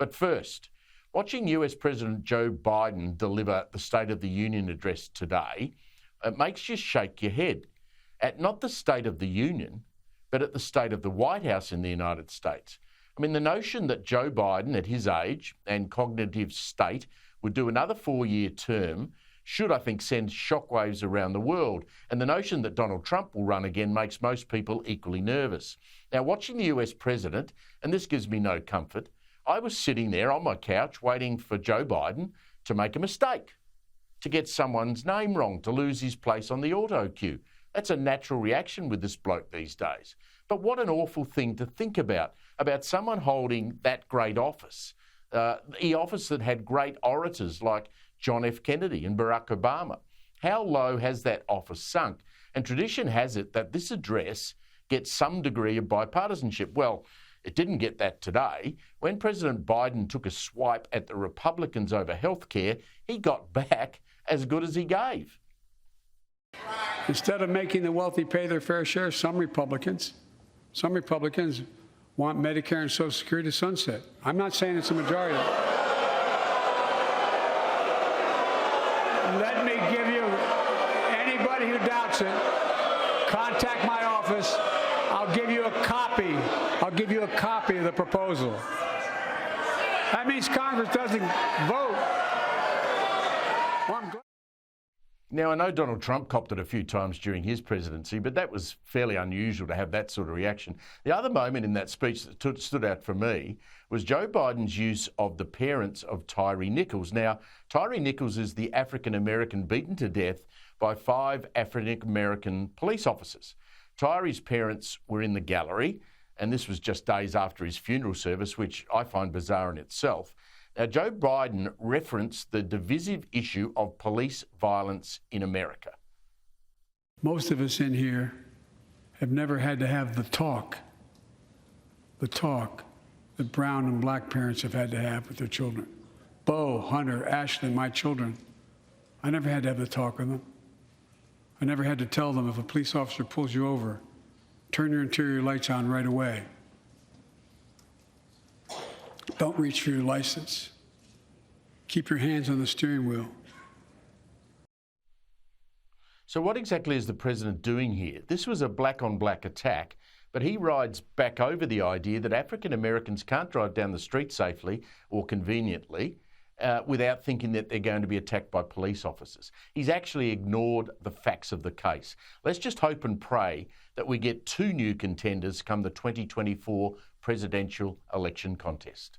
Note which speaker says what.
Speaker 1: But first, watching US President Joe Biden deliver the State of the Union address today, it makes you shake your head at not the State of the Union, but at the state of the White House in the United States. I mean, the notion that Joe Biden, at his age and cognitive state, would do another 4-year term should, I think, send shockwaves around the world. And the notion that Donald Trump will run again makes most people equally nervous. Now, watching the US president, and this gives me no comfort, I was sitting there on my couch waiting for Joe Biden to make a mistake, to get someone's name wrong, to lose his place on the auto queue. That's a natural reaction with this bloke these days. But what an awful thing to think about someone holding that great office, the office that had great orators like John F. Kennedy and Barack Obama. How low has that office sunk? And tradition has it that this address gets some degree of bipartisanship. Well, it didn't get that today. When President Biden took a swipe at the Republicans over healthcare, he got back as good as he gave.
Speaker 2: Instead of making the wealthy pay their fair share, some Republicans want Medicare and Social Security to sunset. I'm not saying it's a majority. Let me give you, anybody who doubts it, contact my office. I'll give you a copy. I'll give you a copy of the proposal. That means Congress doesn't vote. Well, I'm glad.
Speaker 1: Now, I know Donald Trump copped it a few times during his presidency, but that was fairly unusual to have that sort of reaction. The other moment in that speech that stood out for me was Joe Biden's use of the parents of Tyree Nichols. Now, Tyree Nichols is the African-American beaten to death by 5 African-American police officers. Tyree's parents were in the gallery, and this was just days after his funeral service, which I find bizarre in itself. Now, Joe Biden referenced the divisive issue of police violence in America.
Speaker 2: Most of us in here have never had to have the talk that brown and black parents have had to have with their children. Bo, Hunter, Ashley, my children. I never had to have the talk with them. I never had to tell them if a police officer pulls you over, turn your interior lights on right away. Don't reach for your license. Keep your hands on the steering wheel.
Speaker 1: So what exactly is the president doing here? This was a black-on-black attack, but he rides back over the idea that African Americans can't drive down the street safely or conveniently without thinking that they're going to be attacked by police officers. He's actually ignored the facts of the case. Let's just hope and pray that we get 2 new contenders come the 2024 presidential election contest.